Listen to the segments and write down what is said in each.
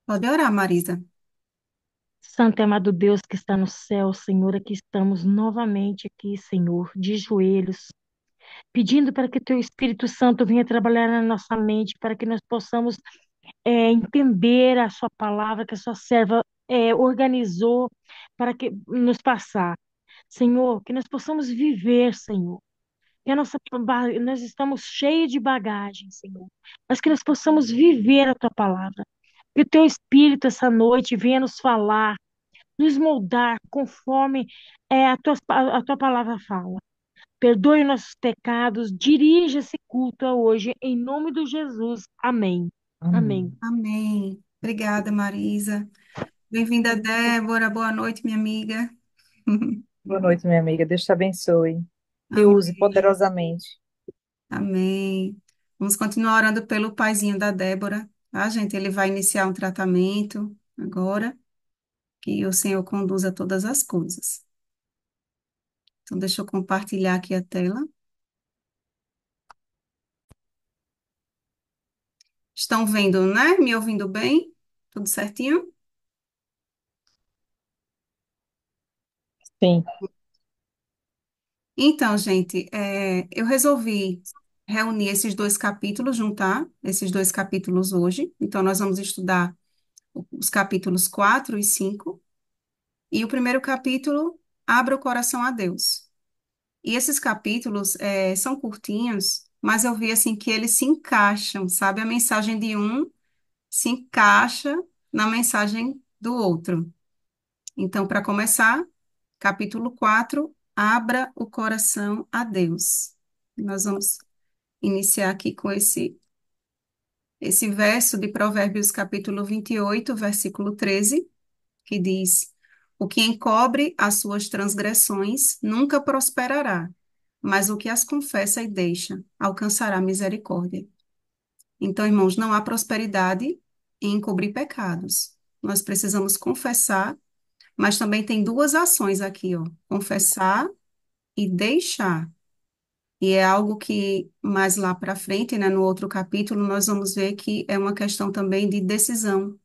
Pode orar, Marisa. Santo e amado Deus que está no céu, Senhor, aqui estamos novamente aqui, Senhor, de joelhos, pedindo para que Teu Espírito Santo venha trabalhar na nossa mente, para que nós possamos entender a Sua palavra que a Sua serva organizou para que nos passar. Senhor, que nós possamos viver, Senhor. Que nós estamos cheios de bagagem, Senhor, mas que nós possamos viver a Tua palavra. Que o Teu Espírito essa noite venha nos falar, nos moldar conforme a tua palavra fala. Perdoe nossos pecados, dirija esse culto a hoje, em nome de Jesus. Amém. Amém. Amém. Amém. Obrigada, Marisa. Bem-vinda, Débora. Boa noite, minha amiga. Boa noite, minha amiga. Deus te abençoe. Te use Amém. poderosamente. Amém. Vamos continuar orando pelo paizinho da Débora, tá, gente? Ele vai iniciar um tratamento agora, que o Senhor conduza todas as coisas. Então, deixa eu compartilhar aqui a tela. Estão vendo, né? Me ouvindo bem? Tudo certinho? Sim, Então, gente, eu resolvi reunir esses dois capítulos, juntar esses dois capítulos hoje. Então, nós vamos estudar os capítulos 4 e 5. E o primeiro capítulo, Abra o Coração a Deus. E esses capítulos são curtinhos, mas eu vi assim que eles se encaixam, sabe? A mensagem de um se encaixa na mensagem do outro. Então, para começar, capítulo 4, Abra o Coração a Deus. Nós vamos iniciar aqui com esse verso de Provérbios, capítulo 28, versículo 13, que diz: O que encobre as suas transgressões nunca prosperará, mas o que as confessa e deixa alcançará misericórdia. Então, irmãos, não há prosperidade em encobrir pecados. Nós precisamos confessar, mas também tem duas ações aqui, ó: confessar e deixar. E é algo que mais lá para frente, né, no outro capítulo, nós vamos ver que é uma questão também de decisão.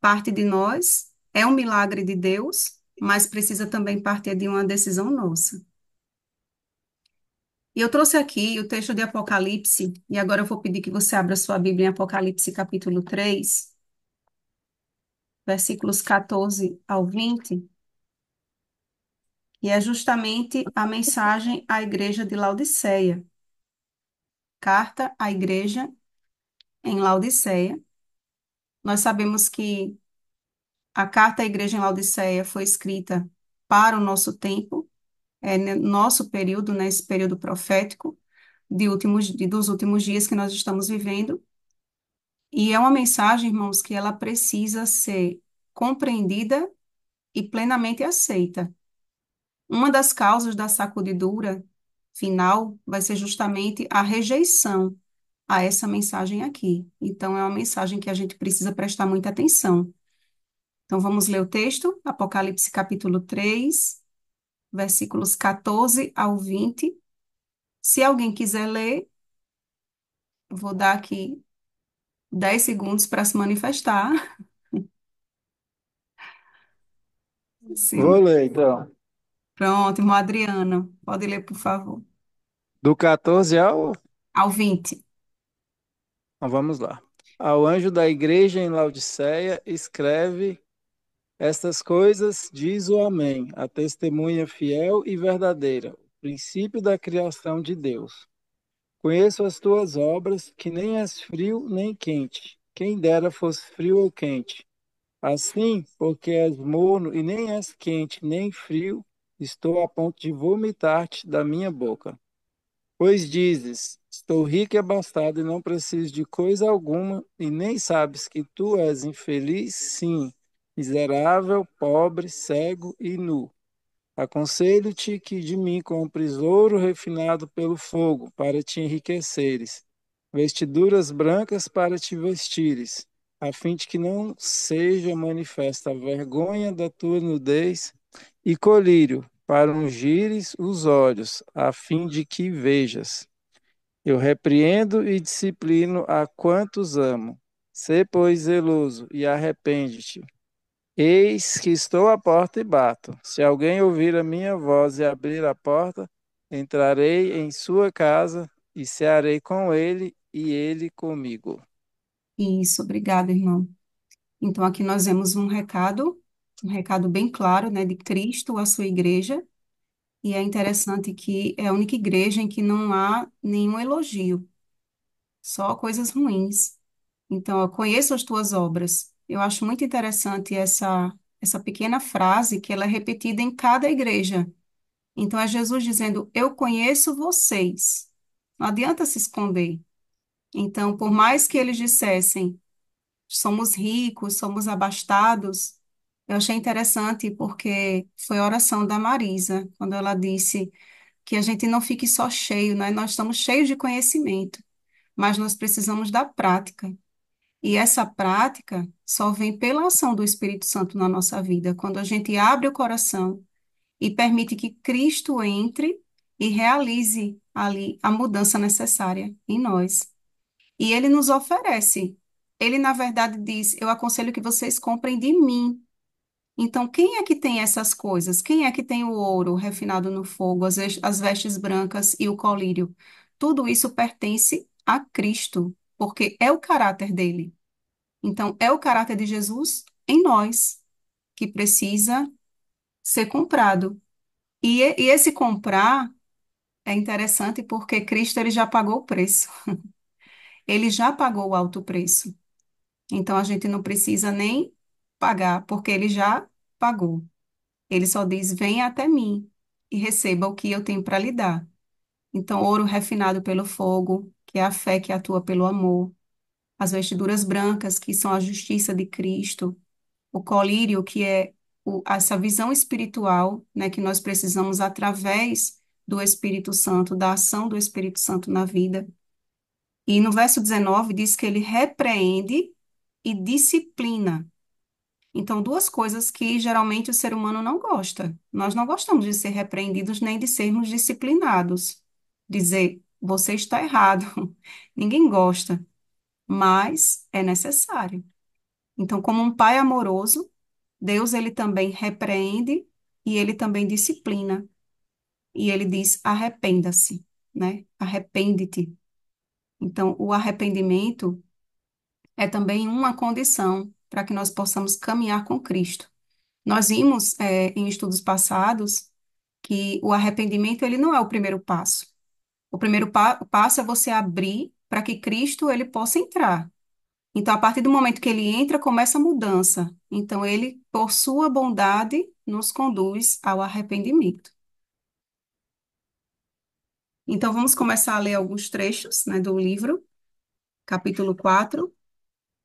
Parte de nós é um milagre de Deus, mas precisa também partir de uma decisão nossa. E eu trouxe aqui o texto de Apocalipse, e agora eu vou pedir que você abra sua Bíblia em Apocalipse capítulo 3, versículos 14 ao 20, e é justamente a mensagem à igreja de Laodiceia, carta à igreja em Laodiceia. Nós sabemos que a carta à igreja em Laodiceia foi escrita para o nosso tempo, nosso período, nesse período profético dos últimos dias que nós estamos vivendo. E é uma mensagem, irmãos, que ela precisa ser compreendida e plenamente aceita. Uma das causas da sacudidura final vai ser justamente a rejeição a essa mensagem aqui. Então, é uma mensagem que a gente precisa prestar muita atenção. Então, vamos ler o texto, Apocalipse capítulo 3, versículos 14 ao 20. Se alguém quiser ler, eu vou dar aqui 10 segundos para se manifestar. Vou Sim. ler, então. Pronto, irmão Adriano, pode ler, por favor. Do 14 ao. Ao 20. Vamos lá. Ao anjo da igreja em Laodiceia, escreve estas coisas, diz o Amém, a testemunha fiel e verdadeira, o princípio da criação de Deus. Conheço as tuas obras, que nem és frio nem quente. Quem dera fosse frio ou quente. Assim, porque és morno e nem és quente nem frio, estou a ponto de vomitar-te da minha boca. Pois dizes: Estou rico e abastado e não preciso de coisa alguma, e nem sabes que tu és infeliz, sim, miserável, pobre, cego e nu. Aconselho-te que de mim compres ouro refinado pelo fogo, para te enriqueceres, vestiduras brancas para te vestires, a fim de que não seja manifesta a vergonha da tua nudez, e colírio, para ungires os olhos, a fim de que vejas. Eu repreendo e disciplino a quantos amo. Sê, pois, zeloso e arrepende-te. Eis que estou à porta e bato. Se alguém ouvir a minha voz e abrir a porta, entrarei em sua casa e cearei com ele e ele comigo. Isso, obrigada, irmão. Então, aqui nós vemos um recado bem claro, né, de Cristo à sua igreja, e é interessante que é a única igreja em que não há nenhum elogio, só coisas ruins. Então, eu conheço as tuas obras. Eu acho muito interessante essa pequena frase que ela é repetida em cada igreja. Então, é Jesus dizendo: Eu conheço vocês. Não adianta se esconder. Então, por mais que eles dissessem, somos ricos, somos abastados, eu achei interessante porque foi a oração da Marisa, quando ela disse que a gente não fique só cheio, né? Nós estamos cheios de conhecimento, mas nós precisamos da prática. E essa prática só vem pela ação do Espírito Santo na nossa vida, quando a gente abre o coração e permite que Cristo entre e realize ali a mudança necessária em nós. E ele nos oferece. Ele, na verdade, diz: Eu aconselho que vocês comprem de mim. Então, quem é que tem essas coisas? Quem é que tem o ouro refinado no fogo, as vestes brancas e o colírio? Tudo isso pertence a Cristo, porque é o caráter dele. Então, é o caráter de Jesus em nós, que precisa ser comprado. E esse comprar é interessante porque Cristo ele já pagou o preço. Ele já pagou o alto preço. Então, a gente não precisa nem pagar, porque ele já pagou. Ele só diz: venha até mim e receba o que eu tenho para lhe dar. Então, ouro refinado pelo fogo, que é a fé que atua pelo amor, as vestiduras brancas, que são a justiça de Cristo, o colírio, que é essa visão espiritual, né, que nós precisamos através do Espírito Santo, da ação do Espírito Santo na vida. E no verso 19 diz que ele repreende e disciplina. Então, duas coisas que geralmente o ser humano não gosta. Nós não gostamos de ser repreendidos nem de sermos disciplinados. Dizer, você está errado. Ninguém gosta, mas é necessário. Então, como um pai amoroso, Deus ele também repreende e ele também disciplina. E ele diz: arrependa-se, né? Arrepende-te. Então, o arrependimento é também uma condição para que nós possamos caminhar com Cristo. Nós vimos, em estudos passados que o arrependimento ele não é o primeiro passo. O primeiro passo é você abrir para que Cristo ele possa entrar. Então, a partir do momento que ele entra, começa a mudança. Então, ele, por sua bondade, nos conduz ao arrependimento. Então, vamos começar a ler alguns trechos, né, do livro, capítulo 4,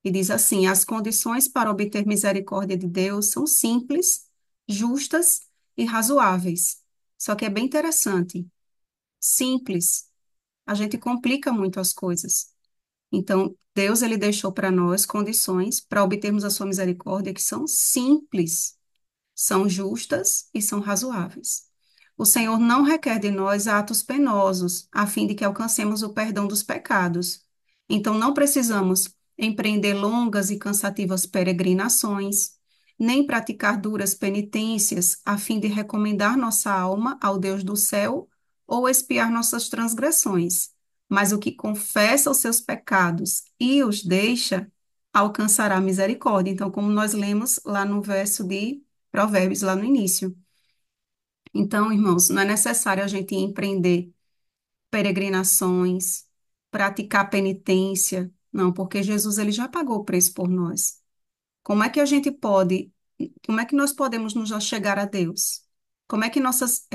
e diz assim: As condições para obter misericórdia de Deus são simples, justas e razoáveis. Só que é bem interessante. Simples, a gente complica muito as coisas. Então, Deus ele deixou para nós condições para obtermos a sua misericórdia que são simples, são justas e são razoáveis. O Senhor não requer de nós atos penosos, a fim de que alcancemos o perdão dos pecados. Então, não precisamos empreender longas e cansativas peregrinações, nem praticar duras penitências, a fim de recomendar nossa alma ao Deus do céu ou expiar nossas transgressões. Mas o que confessa os seus pecados e os deixa, alcançará misericórdia. Então, como nós lemos lá no verso de Provérbios, lá no início. Então, irmãos, não é necessário a gente empreender peregrinações, praticar penitência, não, porque Jesus ele já pagou o preço por nós. Como é que a gente pode, como é que nós podemos nos achegar a Deus? Como é que nossas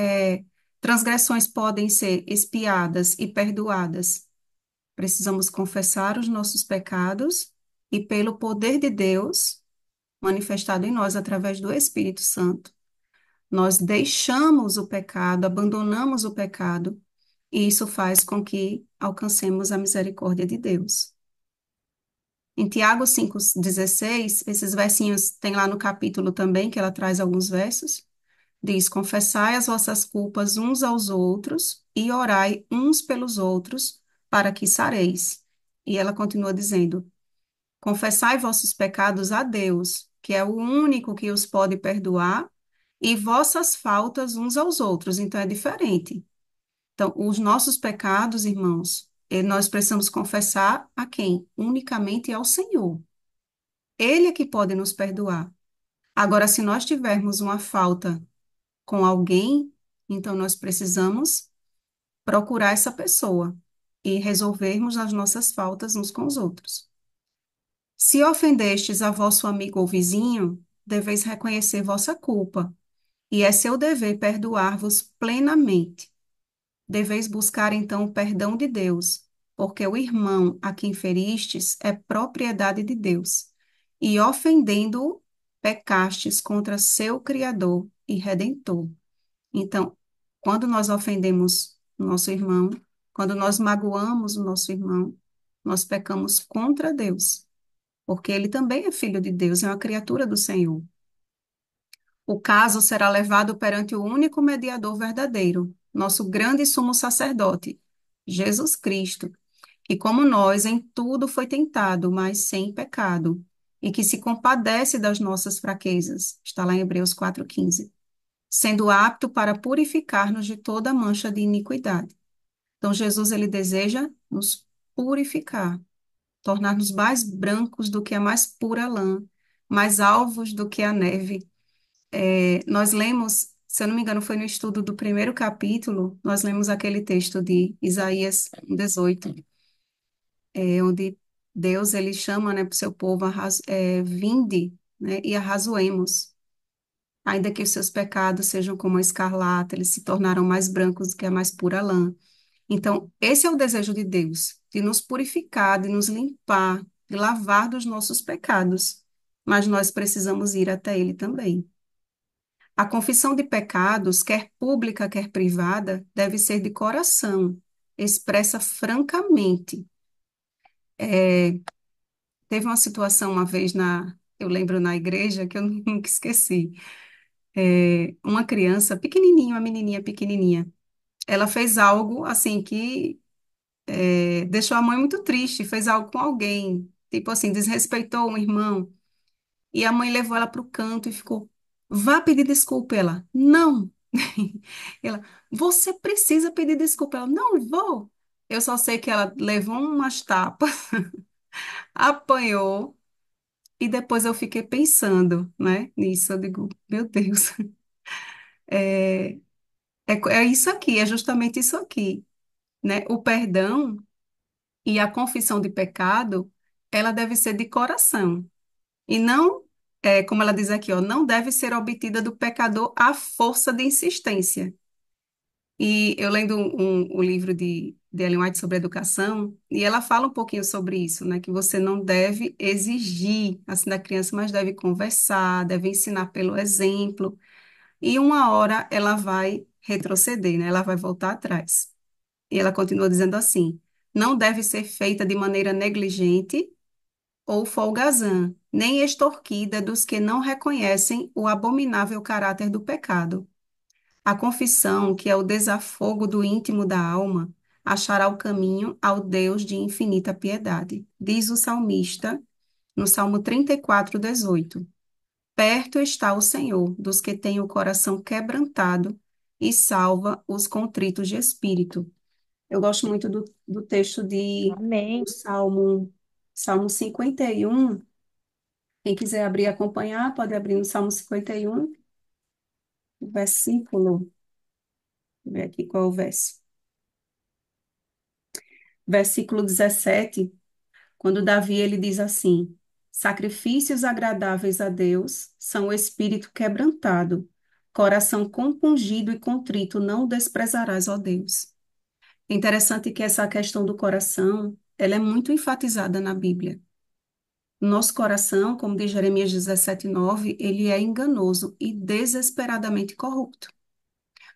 transgressões podem ser expiadas e perdoadas? Precisamos confessar os nossos pecados e, pelo poder de Deus, manifestado em nós através do Espírito Santo, nós deixamos o pecado, abandonamos o pecado, e isso faz com que alcancemos a misericórdia de Deus. Em Tiago 5,16, esses versinhos tem lá no capítulo também, que ela traz alguns versos, diz: Confessai as vossas culpas uns aos outros e orai uns pelos outros para que sareis. E ela continua dizendo: Confessai vossos pecados a Deus, que é o único que os pode perdoar, e vossas faltas uns aos outros. Então é diferente. Então, os nossos pecados, irmãos, nós precisamos confessar a quem? Unicamente ao Senhor. Ele é que pode nos perdoar. Agora, se nós tivermos uma falta com alguém, então nós precisamos procurar essa pessoa e resolvermos as nossas faltas uns com os outros. Se ofendestes a vosso amigo ou vizinho, deveis reconhecer vossa culpa, e é seu dever perdoar-vos plenamente. Deveis buscar então o perdão de Deus, porque o irmão a quem feristes é propriedade de Deus, e ofendendo-o, pecastes contra seu Criador e Redentor. Então, quando nós ofendemos o nosso irmão, quando nós magoamos o nosso irmão, nós pecamos contra Deus, porque ele também é filho de Deus, é uma criatura do Senhor. O caso será levado perante o único mediador verdadeiro, nosso grande sumo sacerdote, Jesus Cristo, que, como nós, em tudo foi tentado, mas sem pecado, e que se compadece das nossas fraquezas. Está lá em Hebreus 4,15. Sendo apto para purificar-nos de toda mancha de iniquidade. Então, Jesus, ele deseja nos purificar, tornar-nos mais brancos do que a mais pura lã, mais alvos do que a neve. Nós lemos, se eu não me engano, foi no estudo do primeiro capítulo, nós lemos aquele texto de Isaías 18, onde Deus, ele chama, né, para o seu povo, vinde, né, e arrazoemos. Ainda que os seus pecados sejam como a escarlata, eles se tornaram mais brancos do que a mais pura lã. Então, esse é o desejo de Deus, de nos purificar, de nos limpar, de lavar dos nossos pecados. Mas nós precisamos ir até Ele também. A confissão de pecados, quer pública, quer privada, deve ser de coração, expressa francamente. É, teve uma situação uma vez eu lembro na igreja, que eu nunca esqueci. Uma criança pequenininha, uma menininha pequenininha, ela fez algo assim que deixou a mãe muito triste, fez algo com alguém, tipo assim, desrespeitou um irmão. E a mãe levou ela para o canto e ficou, vá pedir desculpa. Ela, não. Ela, você precisa pedir desculpa. Ela, não vou. Eu só sei que ela levou umas tapas, apanhou, e depois eu fiquei pensando, né, nisso. Eu digo, meu Deus, é, é isso aqui, é justamente isso aqui, né? O perdão e a confissão de pecado, ela deve ser de coração. E não, como ela diz aqui, ó, não deve ser obtida do pecador à força de insistência. E eu lendo o livro de Ellen White sobre educação, e ela fala um pouquinho sobre isso, né? Que você não deve exigir assim da criança, mas deve conversar, deve ensinar pelo exemplo. E uma hora ela vai retroceder, né? Ela vai voltar atrás. E ela continua dizendo assim: não deve ser feita de maneira negligente ou folgazã, nem extorquida dos que não reconhecem o abominável caráter do pecado. A confissão, que é o desafogo do íntimo da alma, achará o caminho ao Deus de infinita piedade. Diz o salmista no Salmo 34:18. Perto está o Senhor dos que têm o coração quebrantado e salva os contritos de espírito. Eu gosto muito do texto Amém. do Salmo 51. Quem quiser abrir e acompanhar, pode abrir no Salmo 51, versículo, deixa eu ver aqui qual é o verso. Versículo 17, quando Davi ele diz assim: sacrifícios agradáveis a Deus são o espírito quebrantado, coração compungido e contrito não desprezarás, ó Deus. É interessante que essa questão do coração, ela é muito enfatizada na Bíblia. Nosso coração, como diz Jeremias 17:9, ele é enganoso e desesperadamente corrupto.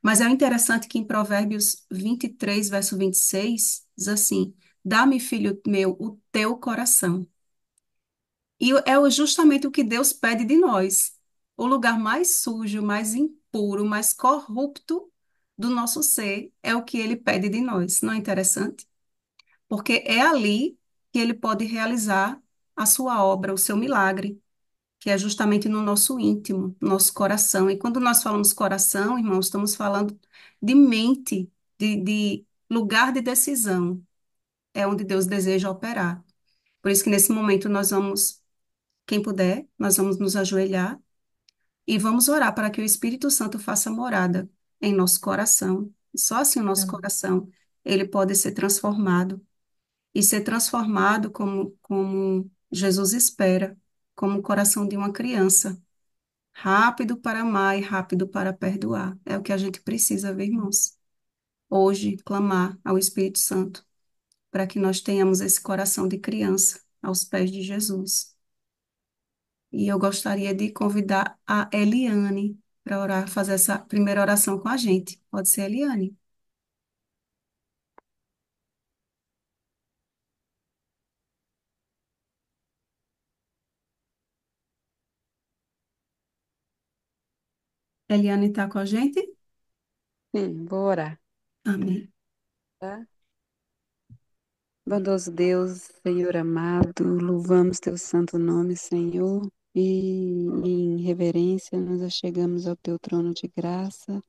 Mas é interessante que em Provérbios 23, verso 26, diz assim: dá-me, filho meu, o teu coração. E justamente o que Deus pede de nós. O lugar mais sujo, mais impuro, mais corrupto do nosso ser é o que ele pede de nós. Não é interessante? Porque é ali que ele pode realizar a sua obra, o seu milagre, que é justamente no nosso íntimo, no nosso coração. E quando nós falamos coração, irmãos, estamos falando de mente, de lugar de decisão, é onde Deus deseja operar. Por isso que nesse momento nós vamos, quem puder, nós vamos nos ajoelhar e vamos orar para que o Espírito Santo faça morada em nosso coração. Só assim o nosso Amém. coração, ele pode ser transformado e ser transformado como Jesus espera, como o coração de uma criança, rápido para amar e rápido para perdoar. É o que a gente precisa ver, irmãos. Hoje, clamar ao Espírito Santo para que nós tenhamos esse coração de criança aos pés de Jesus. E eu gostaria de convidar a Eliane para orar, fazer essa primeira oração com a gente. Pode ser, Eliane? Eliane está com a gente? Sim, vou orar, Amém. tá? Bondoso Deus, Senhor amado, louvamos teu santo nome, Senhor, e em reverência nós chegamos ao teu trono de graça,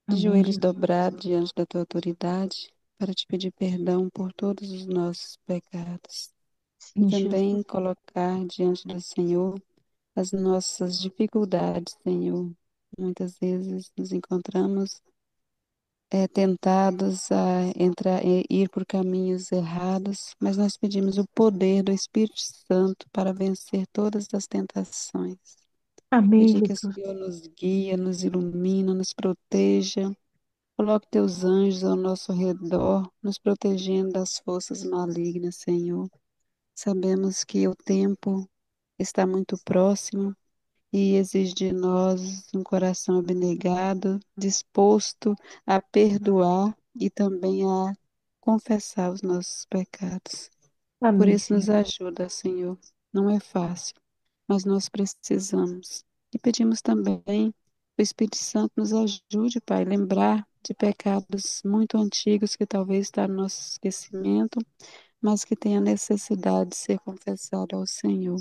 de Amém, joelhos Jesus. dobrados diante da tua autoridade, para te pedir perdão por todos os nossos pecados e Sim, também Jesus. colocar diante do Senhor as nossas dificuldades, Senhor. Muitas vezes nos encontramos tentados a entrar, ir por caminhos errados, mas nós pedimos o poder do Espírito Santo para vencer todas as tentações. Amém, Pedir que o Jesus. Senhor nos guie, nos ilumina, nos proteja, coloque teus anjos ao nosso redor, nos protegendo das forças malignas, Senhor. Sabemos que o tempo está muito próximo e exige de nós um coração abnegado, disposto a perdoar e também a confessar os nossos pecados. Por Amém, isso, nos Senhor. ajuda, Senhor. Não é fácil, mas nós precisamos. E pedimos também que o Espírito Santo nos ajude, Pai, a lembrar de pecados muito antigos que talvez estão no nosso esquecimento, mas que tenha necessidade de ser confessado ao Senhor.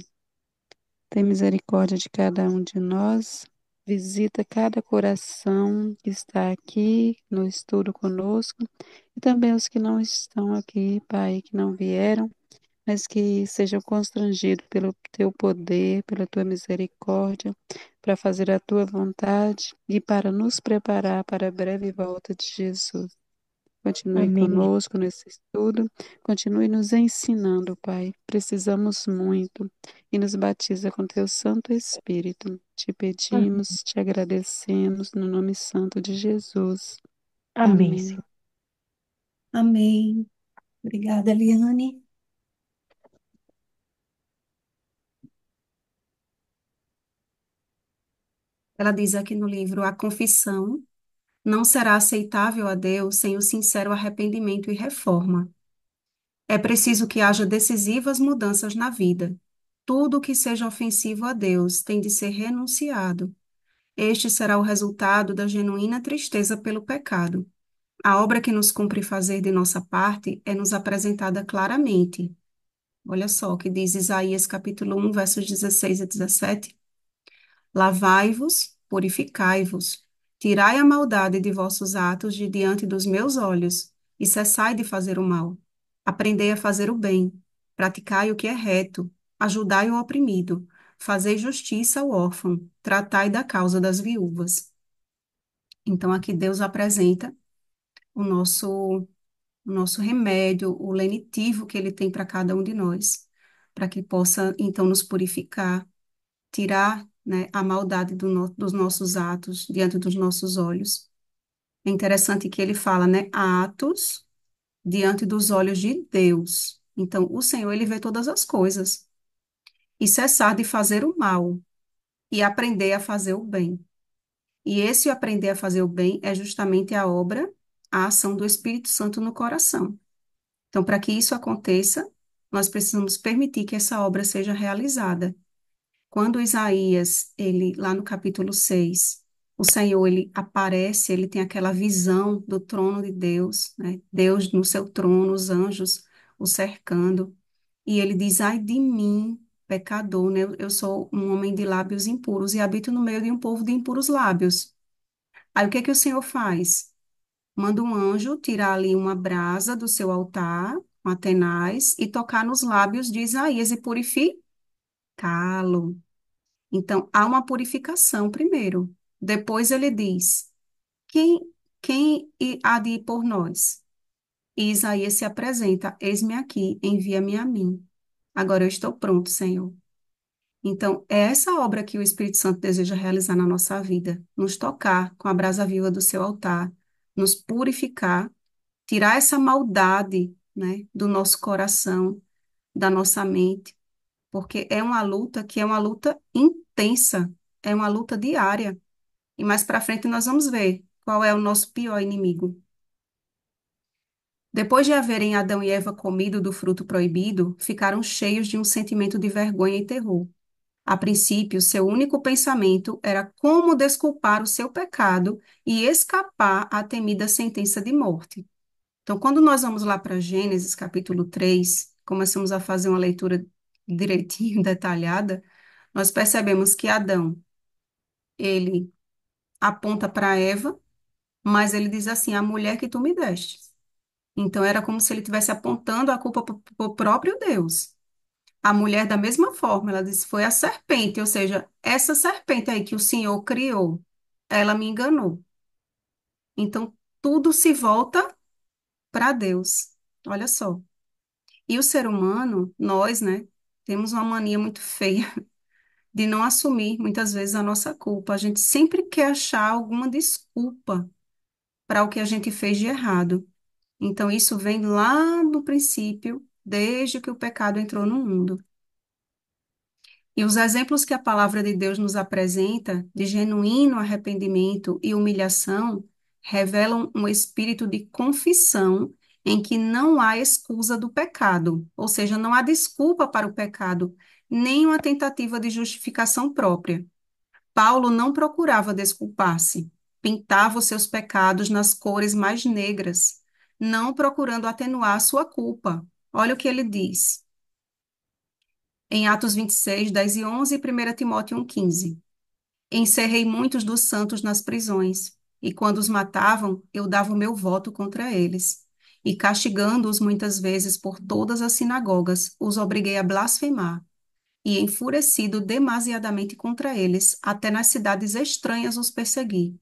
Tem misericórdia de cada um de nós. Visita cada coração que está aqui no estudo conosco e também os que não estão aqui, Pai, que não vieram, mas que sejam constrangidos pelo teu poder, pela tua misericórdia, para fazer a tua vontade e para nos preparar para a breve volta de Jesus. Continue Amém. conosco nesse estudo, continue nos ensinando, Pai. Precisamos muito e nos batiza com teu Santo Espírito. Te Amém, pedimos, te agradecemos no nome santo de Jesus. Amém, Amém. Senhor. Amém. Obrigada, Eliane. Ela diz aqui no livro: a confissão não será aceitável a Deus sem o sincero arrependimento e reforma. É preciso que haja decisivas mudanças na vida. Tudo que seja ofensivo a Deus tem de ser renunciado. Este será o resultado da genuína tristeza pelo pecado. A obra que nos cumpre fazer de nossa parte é nos apresentada claramente. Olha só o que diz Isaías capítulo 1, versos 16 e 17. Lavai-vos, purificai-vos, tirai a maldade de vossos atos de diante dos meus olhos, e cessai de fazer o mal. Aprendei a fazer o bem, praticai o que é reto, ajudai o oprimido, fazei justiça ao órfão, tratai da causa das viúvas. Então aqui Deus apresenta o nosso remédio, o lenitivo que ele tem para cada um de nós, para que possa então nos purificar, tirar, né, a maldade dos nossos atos diante dos nossos olhos. É interessante que ele fala, né, atos diante dos olhos de Deus. Então, o Senhor, ele vê todas as coisas. E cessar de fazer o mal e aprender a fazer o bem. E esse aprender a fazer o bem é justamente a obra, a ação do Espírito Santo no coração. Então, para que isso aconteça, nós precisamos permitir que essa obra seja realizada. Quando Isaías, ele, lá no capítulo 6, o Senhor, ele aparece, ele tem aquela visão do trono de Deus, né? Deus no seu trono, os anjos o cercando. E ele diz: ai de mim, pecador, né? Eu sou um homem de lábios impuros e habito no meio de um povo de impuros lábios. Aí o que é que o Senhor faz? Manda um anjo tirar ali uma brasa do seu altar, uma tenaz, e tocar nos lábios de Isaías e purificá-lo. Então, há uma purificação primeiro. Depois ele diz: quem, quem há de ir por nós? E Isaías se apresenta: eis-me aqui, envia-me a mim. Agora eu estou pronto, Senhor. Então, é essa obra que o Espírito Santo deseja realizar na nossa vida, nos tocar com a brasa viva do seu altar, nos purificar, tirar essa maldade, né, do nosso coração, da nossa mente, porque é uma luta que é uma luta intensa, é uma luta diária. E mais para frente nós vamos ver qual é o nosso pior inimigo. Depois de haverem Adão e Eva comido do fruto proibido, ficaram cheios de um sentimento de vergonha e terror. A princípio, seu único pensamento era como desculpar o seu pecado e escapar à temida sentença de morte. Então, quando nós vamos lá para Gênesis, capítulo 3, começamos a fazer uma leitura direitinho, detalhada, nós percebemos que Adão, ele aponta para Eva, mas ele diz assim: a mulher que tu me deste. Então, era como se ele estivesse apontando a culpa para o próprio Deus. A mulher, da mesma forma, ela disse: foi a serpente, ou seja, essa serpente aí que o Senhor criou, ela me enganou. Então, tudo se volta para Deus. Olha só. E o ser humano, nós, né, temos uma mania muito feia de não assumir, muitas vezes, a nossa culpa. A gente sempre quer achar alguma desculpa para o que a gente fez de errado. Então, isso vem lá do princípio, desde que o pecado entrou no mundo. E os exemplos que a palavra de Deus nos apresenta de genuíno arrependimento e humilhação revelam um espírito de confissão em que não há excusa do pecado, ou seja, não há desculpa para o pecado, nem uma tentativa de justificação própria. Paulo não procurava desculpar-se, pintava os seus pecados nas cores mais negras, não procurando atenuar a sua culpa. Olha o que ele diz em Atos 26, 10 e 11 e 1 Timóteo 1,15. Encerrei muitos dos santos nas prisões, e quando os matavam, eu dava o meu voto contra eles. E castigando-os muitas vezes por todas as sinagogas, os obriguei a blasfemar. E enfurecido demasiadamente contra eles, até nas cidades estranhas os persegui.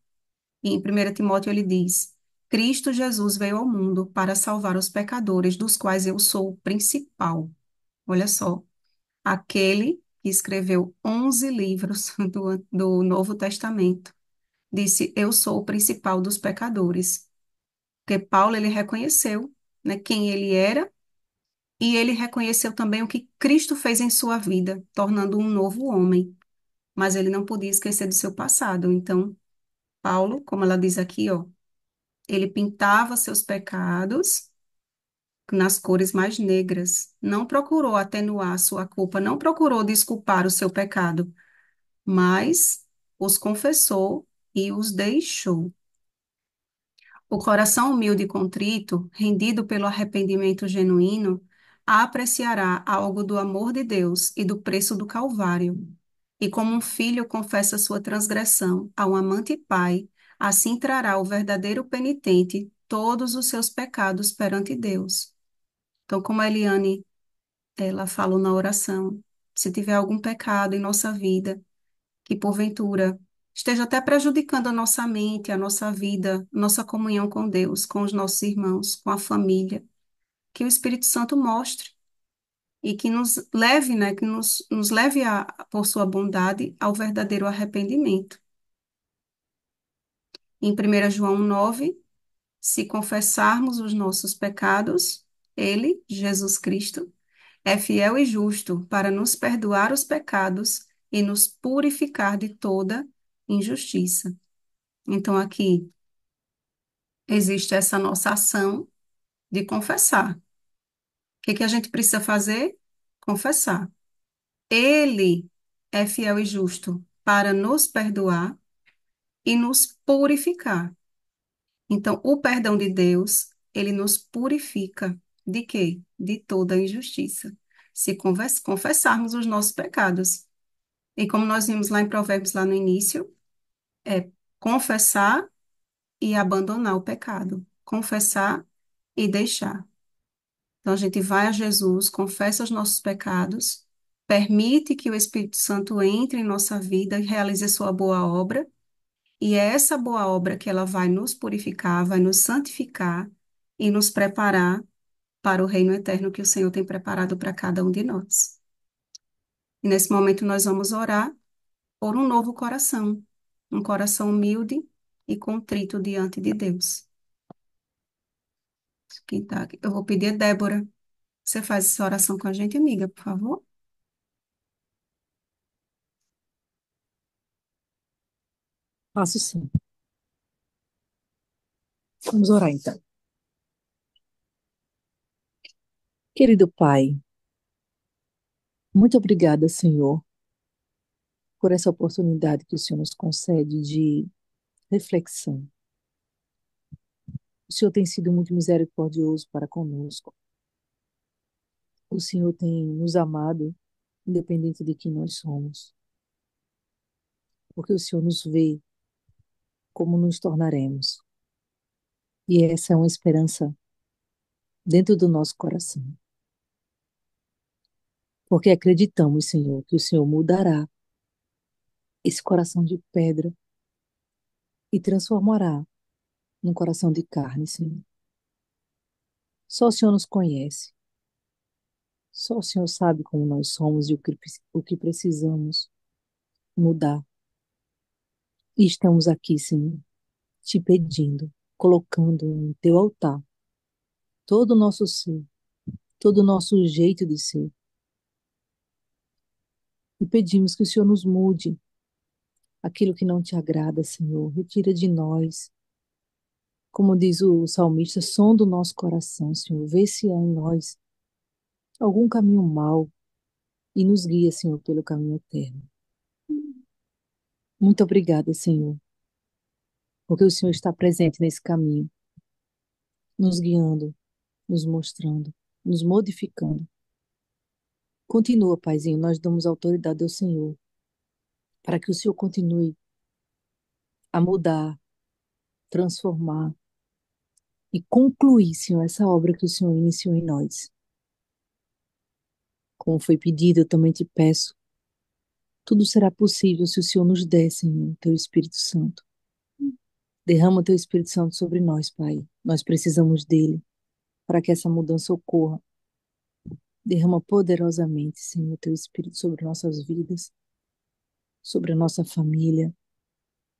E em 1 Timóteo ele diz: Cristo Jesus veio ao mundo para salvar os pecadores, dos quais eu sou o principal. Olha só, aquele que escreveu 11 livros do Novo Testamento, disse: Eu sou o principal dos pecadores. Porque Paulo, ele reconheceu, né, quem ele era e ele reconheceu também o que Cristo fez em sua vida, tornando um novo homem. Mas ele não podia esquecer do seu passado. Então, Paulo, como ela diz aqui, ó, ele pintava seus pecados nas cores mais negras, não procurou atenuar a sua culpa, não procurou desculpar o seu pecado, mas os confessou e os deixou. O coração humilde e contrito, rendido pelo arrependimento genuíno, apreciará algo do amor de Deus e do preço do Calvário. E como um filho confessa sua transgressão a um amante pai, assim trará o verdadeiro penitente todos os seus pecados perante Deus. Então, como a Eliane, ela falou na oração, se tiver algum pecado em nossa vida, que porventura esteja até prejudicando a nossa mente, a nossa vida, nossa comunhão com Deus, com os nossos irmãos, com a família, que o Espírito Santo mostre e que nos leve, né, que nos leve por sua bondade ao verdadeiro arrependimento. Em 1 João 9, se confessarmos os nossos pecados, ele, Jesus Cristo, é fiel e justo para nos perdoar os pecados e nos purificar de toda injustiça. Então, aqui existe essa nossa ação de confessar. O que que a gente precisa fazer? Confessar. Ele é fiel e justo para nos perdoar e nos purificar. Então, o perdão de Deus, ele nos purifica de quê? De toda injustiça. se confessarmos os nossos pecados. E como nós vimos lá em Provérbios, lá no início, é confessar e abandonar o pecado. Confessar e deixar. Então a gente vai a Jesus, confessa os nossos pecados, permite que o Espírito Santo entre em nossa vida e realize a sua boa obra, e é essa boa obra que ela vai nos purificar, vai nos santificar e nos preparar para o reino eterno que o Senhor tem preparado para cada um de nós. E nesse momento nós vamos orar por um novo coração, um coração humilde e contrito diante de Deus. Quem tá aqui? Eu vou pedir a Débora. Você faz essa oração com a gente, amiga, por favor? Faço sim. Vamos orar então. Querido Pai, muito obrigada, Senhor, por essa oportunidade que o Senhor nos concede de reflexão. O Senhor tem sido muito misericordioso para conosco. O Senhor tem nos amado, independente de quem nós somos, porque o Senhor nos vê como nos tornaremos. E essa é uma esperança dentro do nosso coração. Porque acreditamos, Senhor, que o Senhor mudará esse coração de pedra e transformará num coração de carne, Senhor. Só o Senhor nos conhece. Só o Senhor sabe como nós somos e o que precisamos mudar. E estamos aqui, Senhor, te pedindo, colocando no teu altar todo o nosso ser, todo o nosso jeito de ser. E pedimos que o Senhor nos mude aquilo que não te agrada, Senhor. Retira de nós. Como diz o salmista, sonda o nosso coração, Senhor. Vê se há em nós algum caminho mau e nos guia, Senhor, pelo caminho eterno. Muito obrigada, Senhor, porque o Senhor está presente nesse caminho, nos guiando, nos mostrando, nos modificando. Continua, Paizinho, nós damos autoridade ao Senhor, para que o Senhor continue a mudar, transformar e concluir, Senhor, essa obra que o Senhor iniciou em nós. Como foi pedido, eu também te peço, tudo será possível se o Senhor nos der, Senhor, teu Espírito Santo. Derrama o teu Espírito Santo sobre nós, Pai. Nós precisamos dele para que essa mudança ocorra. Derrama poderosamente, Senhor, teu Espírito sobre nossas vidas, sobre a nossa família,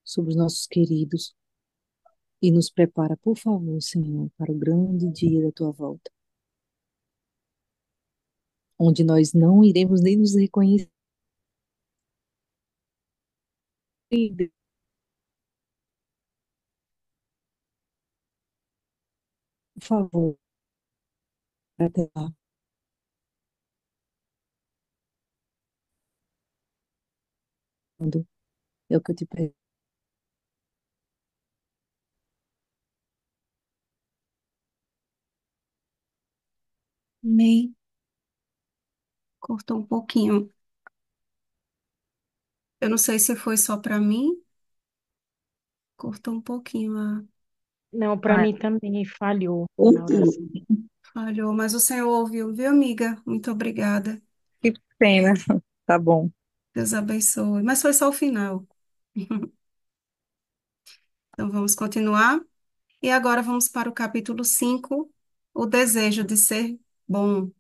sobre os nossos queridos. E nos prepara, por favor, Senhor, para o grande dia da tua volta, onde nós não iremos nem nos reconhecer. Por favor, até lá. É o que eu te peço. Amém. Cortou um pouquinho. Eu não sei se foi só para mim. Cortou um pouquinho. Não, para Ah, mim também falhou na oração. Falhou, mas o Senhor ouviu, viu, amiga? Muito obrigada. que pena. Tá bom. Deus abençoe. Mas foi só o final. Então vamos continuar. E agora vamos para o capítulo 5, o desejo de ser bom.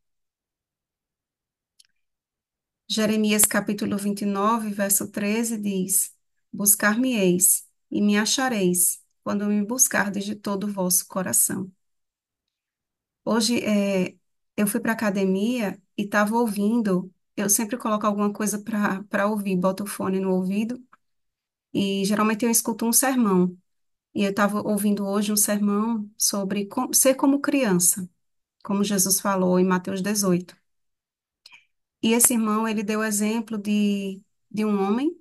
Jeremias capítulo 29, verso 13 diz: Buscar-me-eis e me achareis, quando me buscardes de todo o vosso coração. Hoje eu fui para a academia e estava ouvindo. Eu sempre coloco alguma coisa para ouvir, boto o fone no ouvido e geralmente eu escuto um sermão. E eu estava ouvindo hoje um sermão sobre ser como criança, como Jesus falou em Mateus 18. E esse irmão, ele deu exemplo de um homem,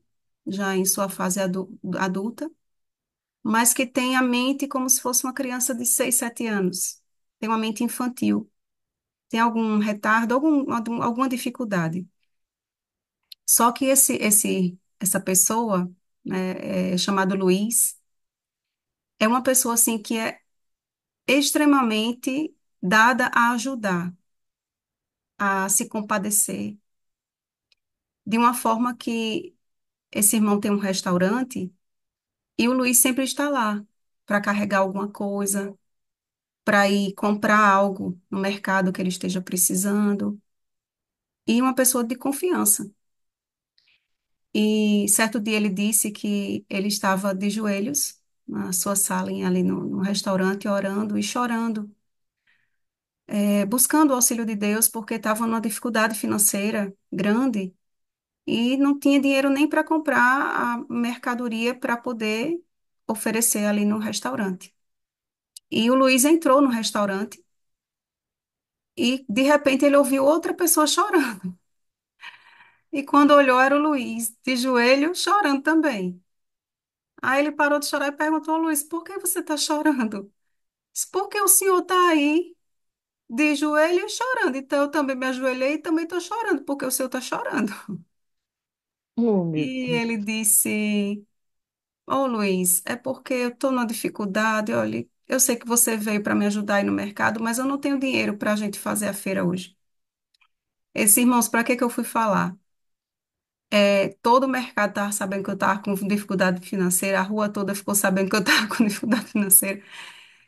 já em sua fase adulta, mas que tem a mente como se fosse uma criança de 6, 7 anos. Tem uma mente infantil. tem algum retardo, alguma dificuldade. Só que essa pessoa, né, chamado Luiz, é uma pessoa assim que é extremamente dada a ajudar, a se compadecer, de uma forma que esse irmão tem um restaurante e o Luiz sempre está lá para carregar alguma coisa, para ir comprar algo no mercado que ele esteja precisando, e uma pessoa de confiança. E certo dia ele disse que ele estava de joelhos na sua sala, ali no restaurante, orando e chorando, buscando o auxílio de Deus, porque estava numa dificuldade financeira grande e não tinha dinheiro nem para comprar a mercadoria para poder oferecer ali no restaurante. E o Luiz entrou no restaurante e, de repente, ele ouviu outra pessoa chorando. E quando olhou, era o Luiz, de joelho, chorando também. Aí ele parou de chorar e perguntou ao Luiz: por que você está chorando? Disse, porque o senhor está aí, de joelho e chorando. Então eu também me ajoelhei e também estou chorando, porque o senhor está chorando. Oh, meu E Deus. ele disse: ô Luiz, é porque eu estou numa dificuldade. Olha, eu sei que você veio para me ajudar aí no mercado, mas eu não tenho dinheiro para a gente fazer a feira hoje. Esses irmãos, para que que eu fui falar? Todo o mercado estava sabendo que eu estava com dificuldade financeira, a rua toda ficou sabendo que eu estava com dificuldade financeira.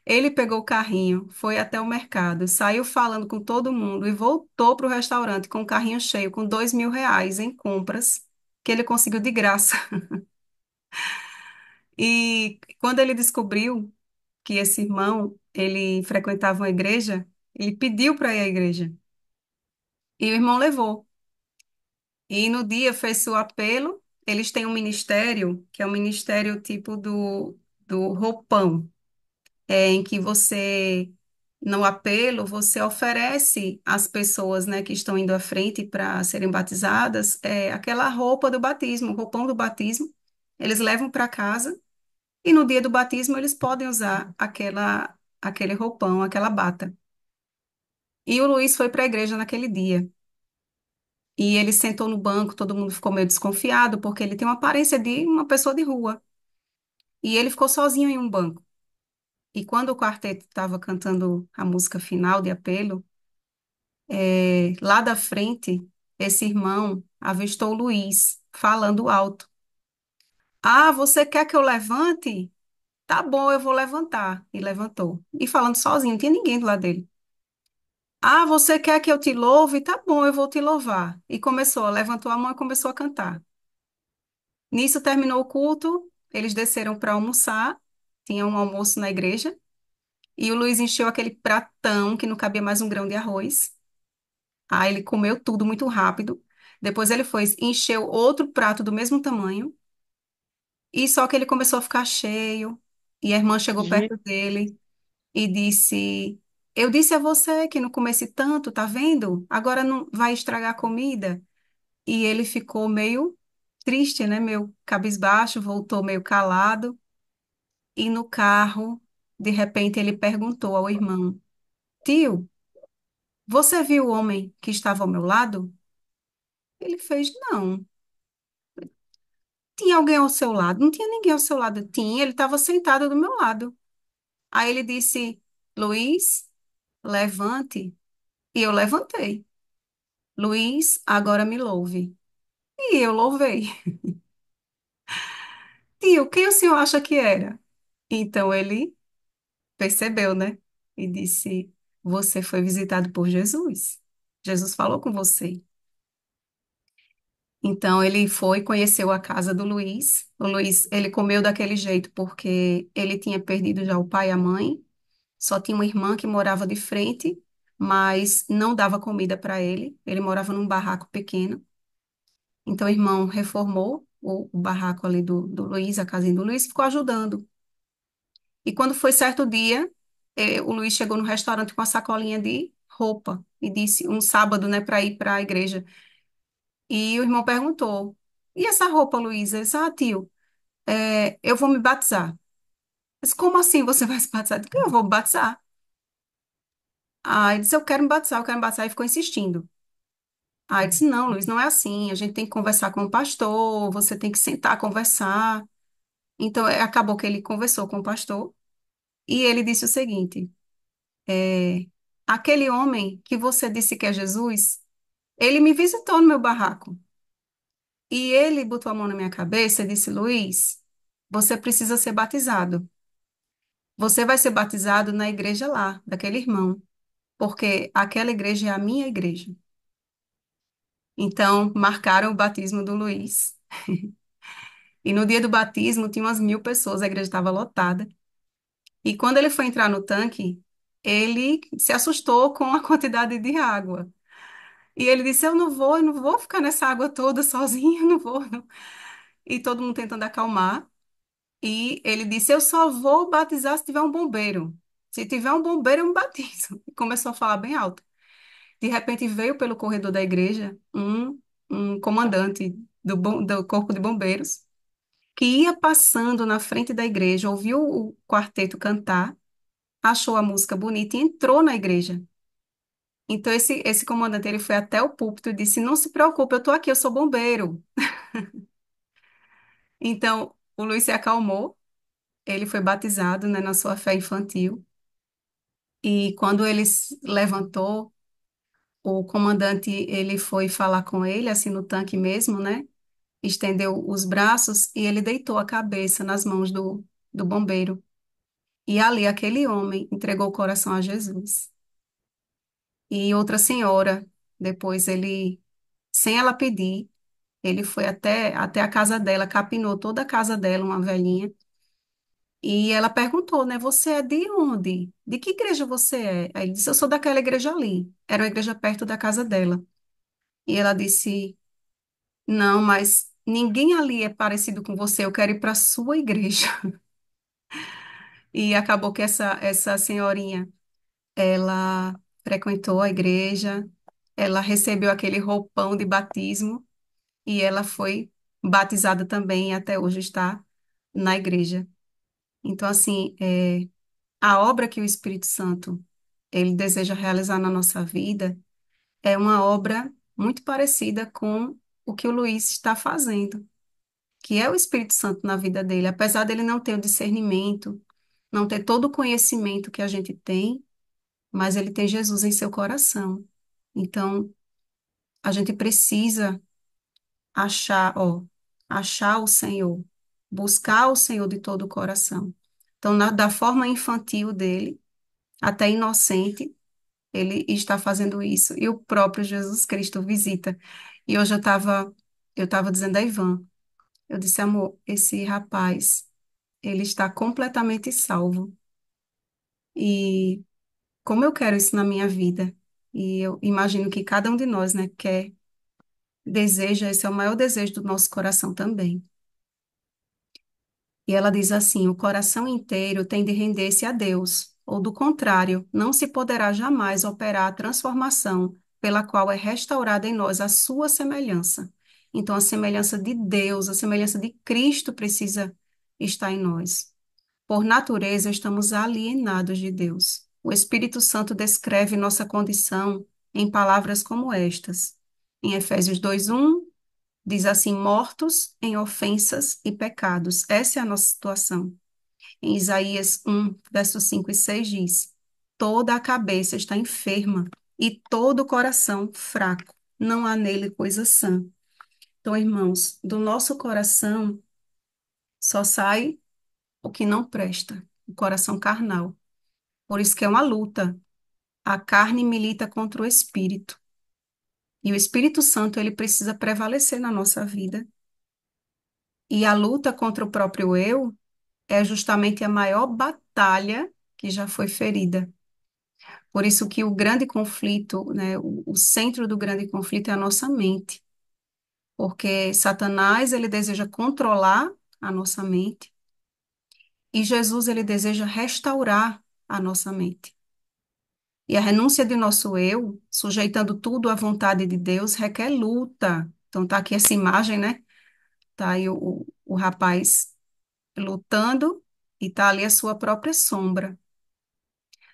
Ele pegou o carrinho, foi até o mercado, saiu falando com todo mundo e voltou para o restaurante com o carrinho cheio, com R$ 2.000 em compras, que ele conseguiu de graça. E quando ele descobriu que esse irmão, ele frequentava uma igreja, ele pediu para ir à igreja. E o irmão levou. E no dia fez o apelo. Eles têm um ministério, que é o ministério tipo do roupão, em que você, no apelo, você oferece às pessoas, né, que estão indo à frente para serem batizadas, aquela roupa do batismo, o roupão do batismo. Eles levam para casa e no dia do batismo eles podem usar aquele roupão, aquela bata. E o Luiz foi para a igreja naquele dia. E ele sentou no banco, todo mundo ficou meio desconfiado, porque ele tem uma aparência de uma pessoa de rua. E ele ficou sozinho em um banco. E quando o quarteto estava cantando a música final de apelo, lá da frente, esse irmão avistou o Luiz falando alto. Ah, você quer que eu levante? Tá bom, eu vou levantar. E levantou. E falando sozinho, não tinha ninguém do lado dele. Ah, você quer que eu te louve? Tá bom, eu vou te louvar. E começou, levantou a mão e começou a cantar. Nisso terminou o culto, eles desceram para almoçar, tinha um almoço na igreja, e o Luiz encheu aquele pratão que não cabia mais um grão de arroz. Aí ele comeu tudo muito rápido. Depois ele foi, encheu outro prato do mesmo tamanho, e só que ele começou a ficar cheio, e a irmã chegou Je- perto dele e disse: eu disse a você que não comesse tanto, tá vendo? Agora não vai estragar a comida. E ele ficou meio triste, né? Meio cabisbaixo, voltou meio calado. E no carro, de repente, ele perguntou ao irmão: tio, você viu o homem que estava ao meu lado? Ele fez: não. Tinha alguém ao seu lado? Não tinha ninguém ao seu lado. Tinha, ele estava sentado do meu lado. Aí ele disse: Luiz, levante. E eu levantei. Luiz, agora me louve. E eu louvei. Tio, quem o senhor acha que era? Então ele percebeu, né? E disse: você foi visitado por Jesus. Jesus falou com você. Então ele foi, conheceu a casa do Luiz. O Luiz, ele comeu daquele jeito porque ele tinha perdido já o pai e a mãe. Só tinha uma irmã que morava de frente, mas não dava comida para ele. Ele morava num barraco pequeno. Então o irmão reformou o barraco ali do Luiz, a casinha do Luiz, e ficou ajudando. E quando foi certo dia, o Luiz chegou no restaurante com a sacolinha de roupa e disse, um sábado, né, para ir para a igreja. E o irmão perguntou: e essa roupa, Luiz? Ele disse: ah, tio, eu vou me batizar. Eu disse: como assim você vai se batizar? Eu disse: eu vou me batizar. Aí ele disse, eu quero me batizar, e ficou insistindo. Aí eu disse, não, Luiz, não é assim, a gente tem que conversar com o pastor, você tem que sentar, conversar. Então, acabou que ele conversou com o pastor, e ele disse o seguinte, é, aquele homem que você disse que é Jesus, ele me visitou no meu barraco, e ele botou a mão na minha cabeça e disse, Luiz, você precisa ser batizado. Você vai ser batizado na igreja lá, daquele irmão, porque aquela igreja é a minha igreja. Então, marcaram o batismo do Luiz. E no dia do batismo, tinha umas 1.000 pessoas, a igreja estava lotada. E quando ele foi entrar no tanque, ele se assustou com a quantidade de água. E ele disse: eu não vou ficar nessa água toda sozinho, eu não vou. Não. E todo mundo tentando acalmar. E ele disse: eu só vou batizar se tiver um bombeiro. Se tiver um bombeiro, eu me batizo. E começou a falar bem alto. De repente veio pelo corredor da igreja um comandante do corpo de bombeiros que ia passando na frente da igreja, ouviu o quarteto cantar, achou a música bonita e entrou na igreja. Então esse comandante ele foi até o púlpito e disse: não se preocupe, eu estou aqui, eu sou bombeiro. Então o Luiz se acalmou, ele foi batizado, né, na sua fé infantil. E quando ele se levantou, o comandante ele foi falar com ele, assim no tanque mesmo, né? Estendeu os braços e ele deitou a cabeça nas mãos do bombeiro. E ali aquele homem entregou o coração a Jesus. E outra senhora, depois ele, sem ela pedir, ele foi até a casa dela, capinou toda a casa dela, uma velhinha, e ela perguntou, né, você é de onde? De que igreja você é? Aí ele disse, eu sou daquela igreja ali. Era uma igreja perto da casa dela. E ela disse, não, mas ninguém ali é parecido com você, eu quero ir para a sua igreja. E acabou que essa senhorinha, ela frequentou a igreja, ela recebeu aquele roupão de batismo e ela foi batizada também e até hoje está na igreja. Então, assim, a obra que o Espírito Santo ele deseja realizar na nossa vida é uma obra muito parecida com o que o Luiz está fazendo, que é o Espírito Santo na vida dele. Apesar dele não ter o discernimento, não ter todo o conhecimento que a gente tem, mas ele tem Jesus em seu coração. Então, a gente precisa achar o Senhor, buscar o Senhor de todo o coração. Então, da forma infantil dele, até inocente, ele está fazendo isso. E o próprio Jesus Cristo visita. E hoje eu estava dizendo a Ivan, eu disse, amor, esse rapaz, ele está completamente salvo. E como eu quero isso na minha vida? E eu imagino que cada um de nós, né, quer, deseja, esse é o maior desejo do nosso coração também. E ela diz assim: o coração inteiro tem de render-se a Deus, ou do contrário, não se poderá jamais operar a transformação pela qual é restaurada em nós a sua semelhança. Então, a semelhança de Deus, a semelhança de Cristo precisa estar em nós. Por natureza, estamos alienados de Deus. O Espírito Santo descreve nossa condição em palavras como estas. Em Efésios 2:1 diz assim: mortos em ofensas e pecados. Essa é a nossa situação. Em Isaías 1, versos 5 e 6 diz: toda a cabeça está enferma e todo o coração fraco. Não há nele coisa sã. Então, irmãos, do nosso coração só sai o que não presta, o coração carnal. Por isso que é uma luta. A carne milita contra o espírito. E o Espírito Santo, ele precisa prevalecer na nossa vida. E a luta contra o próprio eu é justamente a maior batalha que já foi ferida. Por isso que o grande conflito, né, o centro do grande conflito é a nossa mente, porque Satanás ele deseja controlar a nossa mente e Jesus ele deseja restaurar a nossa mente. E a renúncia de nosso eu, sujeitando tudo à vontade de Deus, requer luta. Então tá aqui essa imagem, né? Tá aí o rapaz lutando e tá ali a sua própria sombra.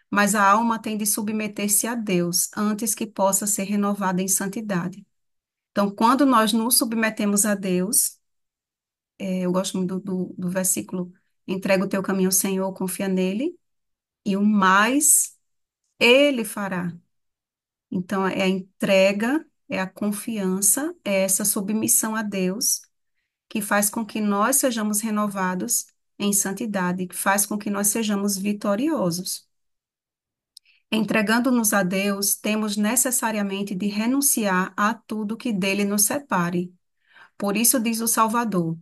mas a alma tem de submeter-se a Deus antes que possa ser renovada em santidade. Então, quando nós nos submetemos a Deus, eu gosto muito do versículo, entrega o teu caminho ao Senhor, confia nele, e o mais ele fará. Então, é a entrega, é a confiança, é essa submissão a Deus que faz com que nós sejamos renovados em santidade, que faz com que nós sejamos vitoriosos. Entregando-nos a Deus, temos necessariamente de renunciar a tudo que dele nos separe. Por isso diz o Salvador: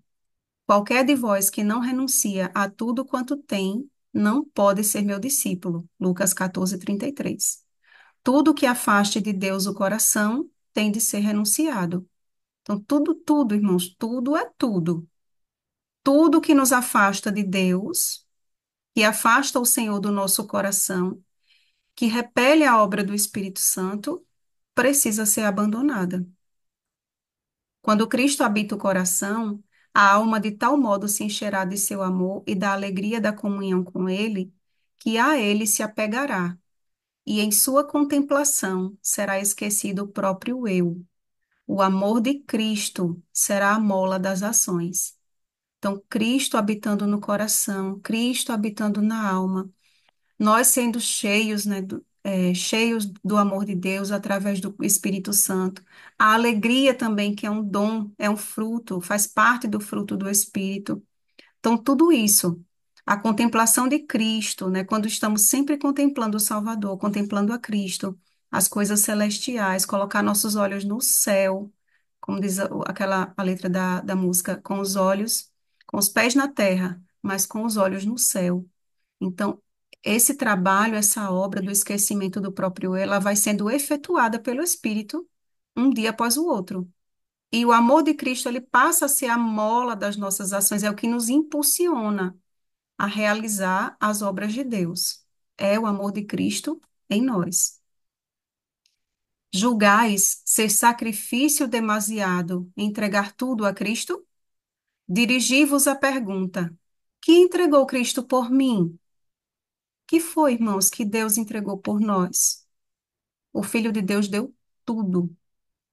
qualquer de vós que não renuncia a tudo quanto tem, não pode ser meu discípulo. Lucas 14:33. Tudo que afaste de Deus o coração tem de ser renunciado. Então, tudo, irmãos, tudo é tudo. Tudo que nos afasta de Deus, que afasta o Senhor do nosso coração, que repele a obra do Espírito Santo, precisa ser abandonada. Quando Cristo habita o coração, a alma de tal modo se encherá de seu amor e da alegria da comunhão com Ele, que a Ele se apegará, e em sua contemplação será esquecido o próprio eu. O amor de Cristo será a mola das ações. Então, Cristo habitando no coração, Cristo habitando na alma, nós sendo cheios, né, cheios do amor de Deus através do Espírito Santo. A alegria também, que é um dom, é um fruto, faz parte do fruto do Espírito. Então, tudo isso, a contemplação de Cristo, né, quando estamos sempre contemplando o Salvador, contemplando a Cristo, as coisas celestiais, colocar nossos olhos no céu, como diz aquela a letra da música, com os olhos, com os pés na terra, mas com os olhos no céu. Então, esse trabalho, essa obra do esquecimento do próprio eu, ela vai sendo efetuada pelo Espírito um dia após o outro. E o amor de Cristo, ele passa a ser a mola das nossas ações, é o que nos impulsiona a realizar as obras de Deus. É o amor de Cristo em nós. Julgais ser sacrifício demasiado entregar tudo a Cristo? Dirigi-vos a pergunta: que entregou Cristo por mim? Que foi, irmãos, que Deus entregou por nós? O Filho de Deus deu tudo.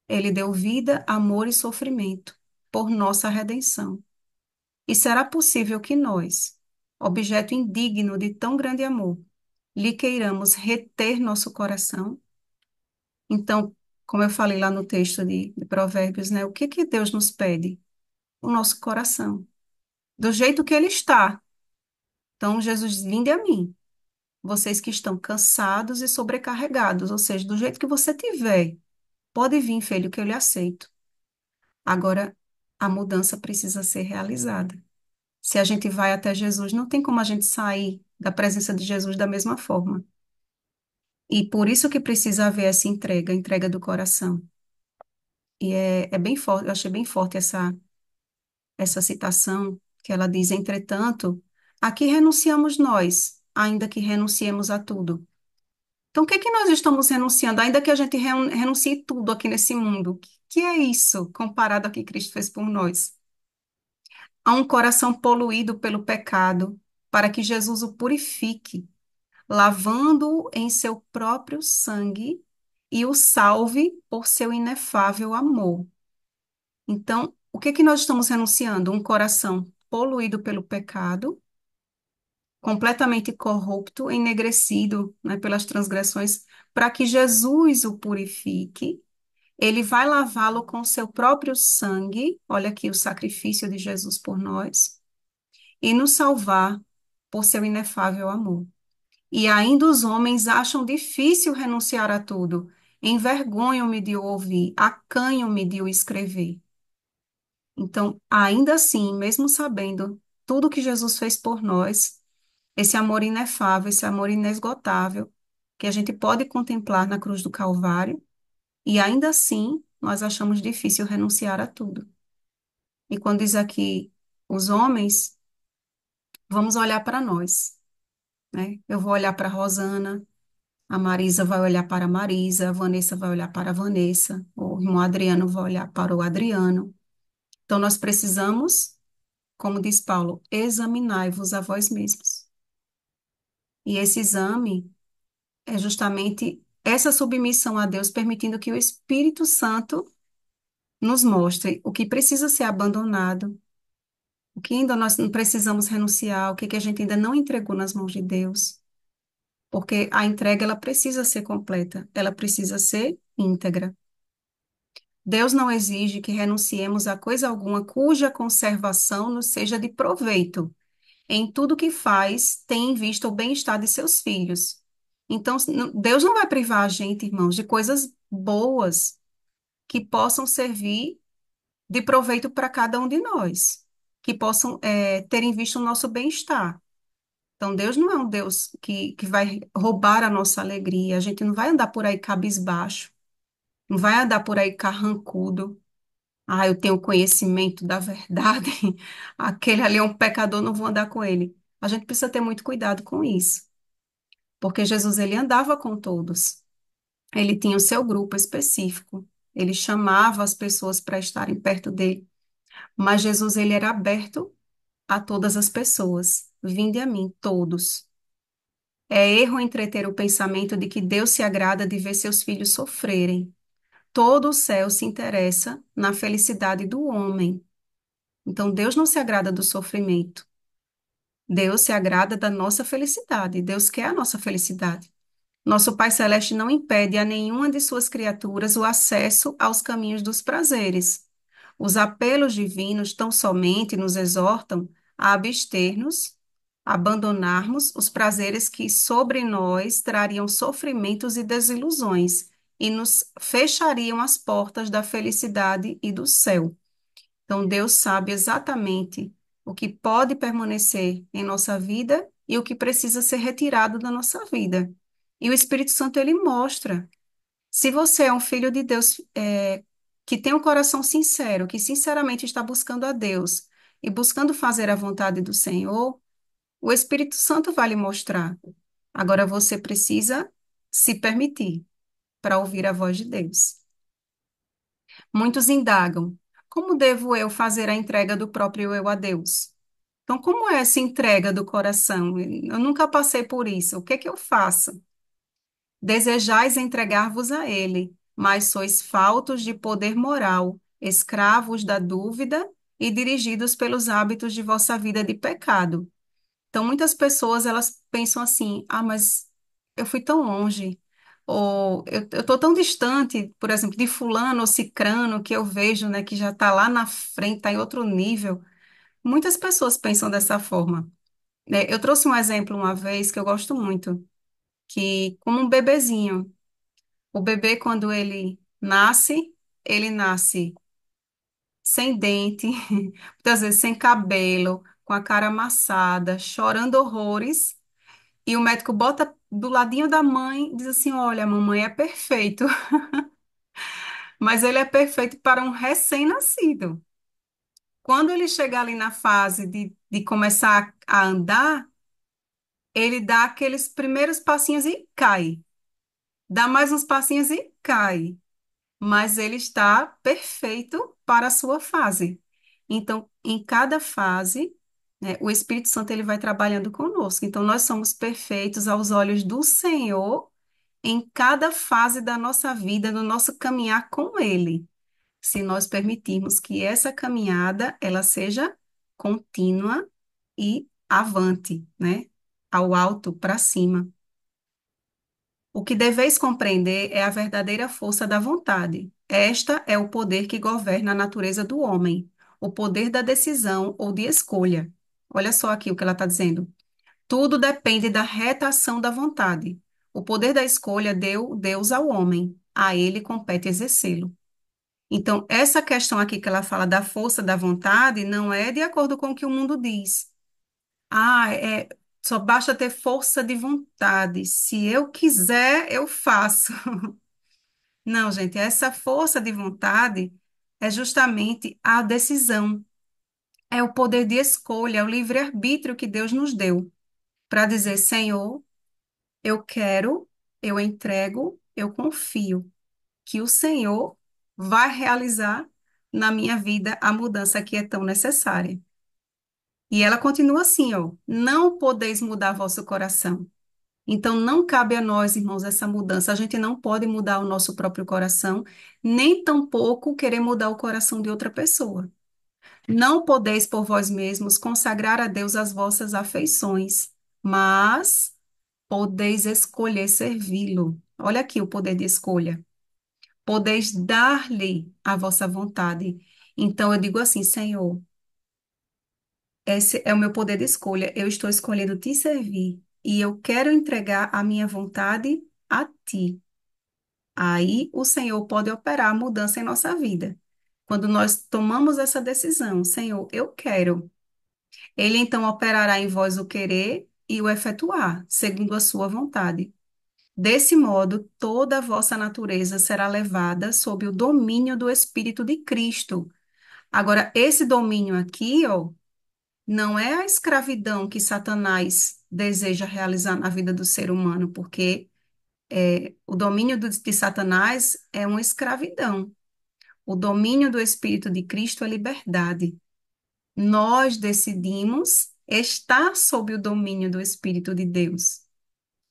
Ele deu vida, amor e sofrimento por nossa redenção. E será possível que nós, objeto indigno de tão grande amor, lhe queiramos reter nosso coração? Então, como eu falei lá no texto de Provérbios, né? O que que Deus nos pede? O nosso coração. Do jeito que ele está. Então, Jesus, vinde a mim. Vocês que estão cansados e sobrecarregados, ou seja, do jeito que você tiver, pode vir, filho, que eu lhe aceito. Agora, a mudança precisa ser realizada. Se a gente vai até Jesus, não tem como a gente sair da presença de Jesus da mesma forma. E por isso que precisa haver essa entrega, a entrega do coração. E é bem forte, eu achei bem forte essa citação, que ela diz, entretanto, a que renunciamos nós, ainda que renunciemos a tudo? Então, o que é que nós estamos renunciando, ainda que a gente renuncie tudo aqui nesse mundo? Que é isso, comparado ao que Cristo fez por nós? Há um coração poluído pelo pecado, para que Jesus o purifique, lavando-o em seu próprio sangue e o salve por seu inefável amor. Então, o que é que nós estamos renunciando? Um coração poluído pelo pecado, completamente corrupto, enegrecido, né, pelas transgressões, para que Jesus o purifique. Ele vai lavá-lo com seu próprio sangue, olha aqui o sacrifício de Jesus por nós, e nos salvar por seu inefável amor. E ainda os homens acham difícil renunciar a tudo, envergonham-me de o ouvir, acanham-me de o escrever. Então, ainda assim, mesmo sabendo tudo que Jesus fez por nós, esse amor inefável, esse amor inesgotável, que a gente pode contemplar na cruz do Calvário, e ainda assim nós achamos difícil renunciar a tudo. E quando diz aqui os homens, vamos olhar para nós, né? Eu vou olhar para a Rosana, a Marisa vai olhar para a Marisa, a Vanessa vai olhar para a Vanessa, o irmão Adriano vai olhar para o Adriano. Então nós precisamos, como diz Paulo, examinai-vos a vós mesmos. E esse exame é justamente essa submissão a Deus, permitindo que o Espírito Santo nos mostre o que precisa ser abandonado, o que ainda nós não precisamos renunciar, o que que a gente ainda não entregou nas mãos de Deus, porque a entrega ela precisa ser completa, ela precisa ser íntegra. Deus não exige que renunciemos a coisa alguma cuja conservação nos seja de proveito. Em tudo que faz, tem em vista o bem-estar de seus filhos. Então, Deus não vai privar a gente, irmãos, de coisas boas que possam servir de proveito para cada um de nós, que possam ter em vista o nosso bem-estar. Então, Deus não é um Deus que vai roubar a nossa alegria. A gente não vai andar por aí cabisbaixo, não vai andar por aí carrancudo. Ah, eu tenho conhecimento da verdade. Aquele ali é um pecador, não vou andar com ele. A gente precisa ter muito cuidado com isso, porque Jesus ele andava com todos. Ele tinha o seu grupo específico. Ele chamava as pessoas para estarem perto dele. Mas Jesus ele era aberto a todas as pessoas. Vinde a mim, todos. É erro entreter o pensamento de que Deus se agrada de ver seus filhos sofrerem. Todo o céu se interessa na felicidade do homem. Então, Deus não se agrada do sofrimento. Deus se agrada da nossa felicidade. Deus quer a nossa felicidade. Nosso Pai Celeste não impede a nenhuma de suas criaturas o acesso aos caminhos dos prazeres. Os apelos divinos tão somente nos exortam a abster-nos, abandonarmos os prazeres que sobre nós trariam sofrimentos e desilusões e nos fechariam as portas da felicidade e do céu. Então, Deus sabe exatamente o que pode permanecer em nossa vida e o que precisa ser retirado da nossa vida. E o Espírito Santo, ele mostra. Se você é um filho de Deus, que tem um coração sincero, que sinceramente está buscando a Deus e buscando fazer a vontade do Senhor, o Espírito Santo vai lhe mostrar. Agora você precisa se permitir para ouvir a voz de Deus. Muitos indagam: como devo eu fazer a entrega do próprio eu a Deus? Então, como é essa entrega do coração? Eu nunca passei por isso. O que é que eu faço? Desejais entregar-vos a ele, mas sois faltos de poder moral, escravos da dúvida e dirigidos pelos hábitos de vossa vida de pecado. Então, muitas pessoas, elas pensam assim, ah, mas eu fui tão longe, ou eu estou tão distante, por exemplo, de fulano ou cicrano, que eu vejo, né, que já está lá na frente, está em outro nível. Muitas pessoas pensam dessa forma, né? Eu trouxe um exemplo uma vez que eu gosto muito, que como um bebezinho, o bebê, quando ele nasce sem dente, muitas vezes sem cabelo, com a cara amassada, chorando horrores, e o médico bota do ladinho da mãe e diz assim: Olha, a mamãe é perfeito, mas ele é perfeito para um recém-nascido. Quando ele chegar ali na fase de começar a andar, ele dá aqueles primeiros passinhos e cai. Dá mais uns passinhos e cai. Mas ele está perfeito para a sua fase. Então, em cada fase, né, o Espírito Santo ele vai trabalhando conosco. Então, nós somos perfeitos aos olhos do Senhor em cada fase da nossa vida, no nosso caminhar com Ele, se nós permitirmos que essa caminhada ela seja contínua e avante, né, ao alto, para cima. O que deveis compreender é a verdadeira força da vontade. Esta é o poder que governa a natureza do homem, o poder da decisão ou de escolha. Olha só aqui o que ela está dizendo. Tudo depende da reta ação da vontade. O poder da escolha deu Deus ao homem, a ele compete exercê-lo. Então, essa questão aqui que ela fala da força da vontade não é de acordo com o que o mundo diz. Ah, só basta ter força de vontade. Se eu quiser, eu faço. Não, gente, essa força de vontade é justamente a decisão, é o poder de escolha, é o livre-arbítrio que Deus nos deu para dizer: Senhor, eu quero, eu entrego, eu confio que o Senhor vai realizar na minha vida a mudança que é tão necessária. E ela continua assim, ó: não podeis mudar vosso coração. Então, não cabe a nós, irmãos, essa mudança. A gente não pode mudar o nosso próprio coração, nem tampouco querer mudar o coração de outra pessoa. Não podeis por vós mesmos consagrar a Deus as vossas afeições, mas podeis escolher servi-lo. Olha aqui o poder de escolha. Podeis dar-lhe a vossa vontade. Então eu digo assim, Senhor, esse é o meu poder de escolha. Eu estou escolhendo te servir e eu quero entregar a minha vontade a ti. Aí o Senhor pode operar a mudança em nossa vida. Quando nós tomamos essa decisão, Senhor, eu quero. Ele então operará em vós o querer e o efetuar, segundo a sua vontade. Desse modo, toda a vossa natureza será levada sob o domínio do Espírito de Cristo. Agora, esse domínio aqui, ó, não é a escravidão que Satanás deseja realizar na vida do ser humano, porque o domínio de Satanás é uma escravidão. O domínio do Espírito de Cristo é liberdade. Nós decidimos estar sob o domínio do Espírito de Deus.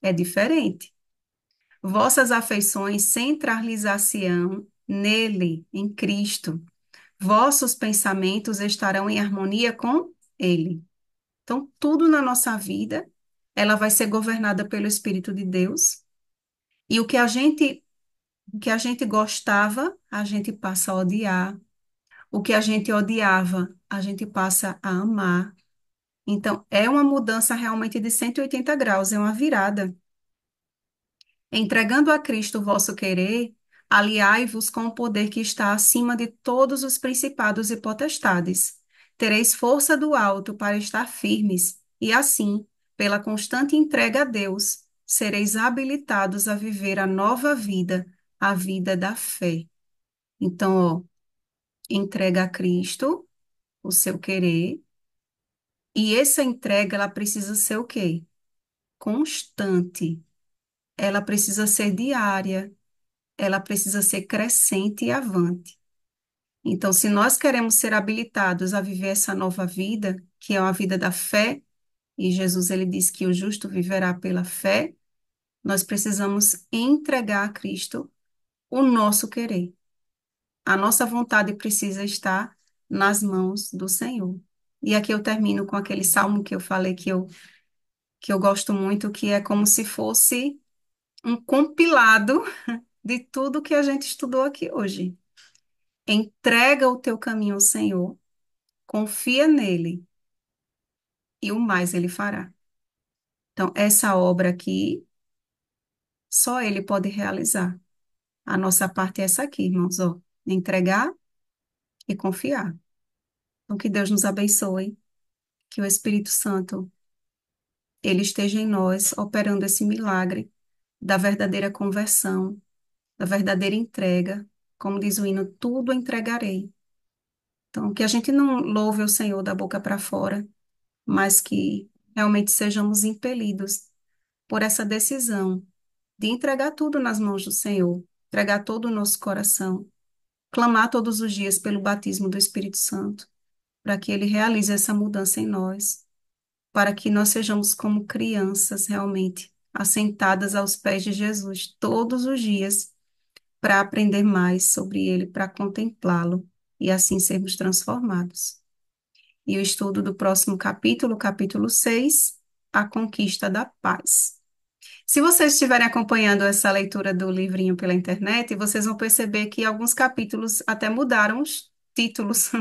É diferente. Vossas afeições centralizar-se-ão nele, em Cristo. Vossos pensamentos estarão em harmonia com ele. Então, tudo na nossa vida, ela vai ser governada pelo Espírito de Deus. E o que a gente gostava, a gente passa a odiar. O que a gente odiava, a gente passa a amar. Então, é uma mudança realmente de 180 graus, é uma virada. Entregando a Cristo o vosso querer, aliai-vos com o poder que está acima de todos os principados e potestades. Tereis força do alto para estar firmes, e assim, pela constante entrega a Deus, sereis habilitados a viver a nova vida, a vida da fé. Então, ó, entrega a Cristo o seu querer, e essa entrega, ela precisa ser o quê? Constante. Ela precisa ser diária, ela precisa ser crescente e avante. Então, se nós queremos ser habilitados a viver essa nova vida, que é uma vida da fé, e Jesus ele diz que o justo viverá pela fé, nós precisamos entregar a Cristo o nosso querer. A nossa vontade precisa estar nas mãos do Senhor. E aqui eu termino com aquele salmo que eu falei que eu gosto muito, que é como se fosse um compilado de tudo que a gente estudou aqui hoje. Entrega o teu caminho ao Senhor, confia nele e o mais ele fará. Então, essa obra aqui, só ele pode realizar. A nossa parte é essa aqui, irmãos, ó, entregar e confiar. Então, que Deus nos abençoe, que o Espírito Santo, ele esteja em nós, operando esse milagre da verdadeira conversão, da verdadeira entrega. Como diz o hino, tudo entregarei. Então, que a gente não louve o Senhor da boca para fora, mas que realmente sejamos impelidos por essa decisão de entregar tudo nas mãos do Senhor, entregar todo o nosso coração, clamar todos os dias pelo batismo do Espírito Santo, para que Ele realize essa mudança em nós, para que nós sejamos como crianças realmente, assentadas aos pés de Jesus todos os dias, para aprender mais sobre Ele, para contemplá-lo e assim sermos transformados. E o estudo do próximo capítulo, capítulo 6, a conquista da paz. Se vocês estiverem acompanhando essa leitura do livrinho pela internet, vocês vão perceber que alguns capítulos até mudaram os títulos.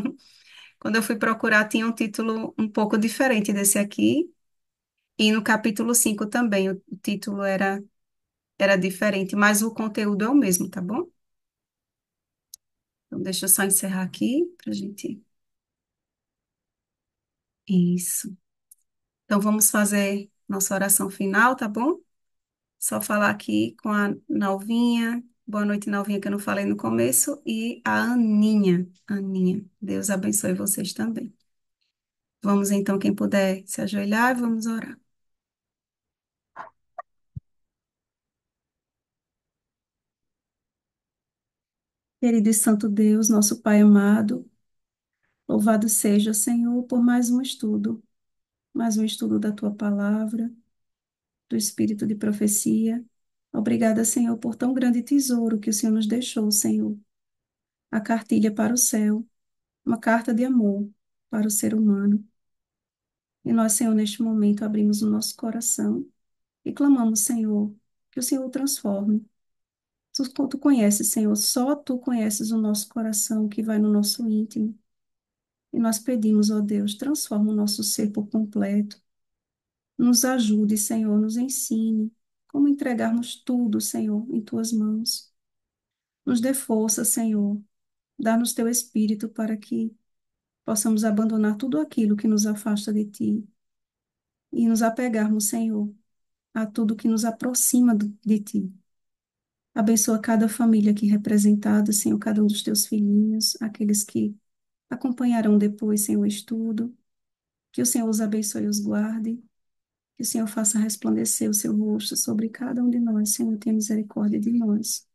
Quando eu fui procurar, tinha um título um pouco diferente desse aqui, e no capítulo 5 também o título era diferente, mas o conteúdo é o mesmo, tá bom? Então, deixa eu só encerrar aqui para gente. Isso. Então, vamos fazer nossa oração final, tá bom? Só falar aqui com a Nalvinha. Boa noite, Nalvinha, que eu não falei no começo. E a Aninha. Aninha, Deus abençoe vocês também. Vamos então, quem puder se ajoelhar, vamos orar. Querido e santo Deus, nosso Pai amado, louvado seja o Senhor por mais um estudo da tua palavra. do espírito de profecia. Obrigada, Senhor, por tão grande tesouro que o Senhor nos deixou, Senhor. A cartilha para o céu, uma carta de amor para o ser humano. E nós, Senhor, neste momento abrimos o nosso coração e clamamos, Senhor, que o Senhor o transforme. Tu conheces, Senhor, só Tu conheces o nosso coração que vai no nosso íntimo. E nós pedimos, ó Deus, transforma o nosso ser por completo. Nos ajude, Senhor, nos ensine como entregarmos tudo, Senhor, em Tuas mãos. Nos dê força, Senhor. Dá-nos Teu Espírito para que possamos abandonar tudo aquilo que nos afasta de Ti e nos apegarmos, Senhor, a tudo que nos aproxima de Ti. Abençoa cada família aqui representada, Senhor, cada um dos Teus filhinhos, aqueles que acompanharão depois, Senhor, o estudo. Que o Senhor os abençoe e os guarde. Que o Senhor faça resplandecer o seu rosto sobre cada um de nós, Senhor, tenha misericórdia de nós.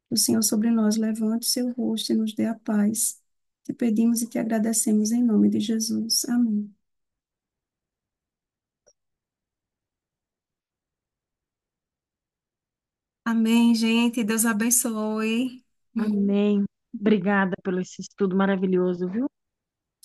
Que o Senhor sobre nós levante o seu rosto e nos dê a paz. Te pedimos e te agradecemos em nome de Jesus. Amém. Amém, gente. Deus abençoe. Amém. Obrigada pelo esse estudo maravilhoso, viu?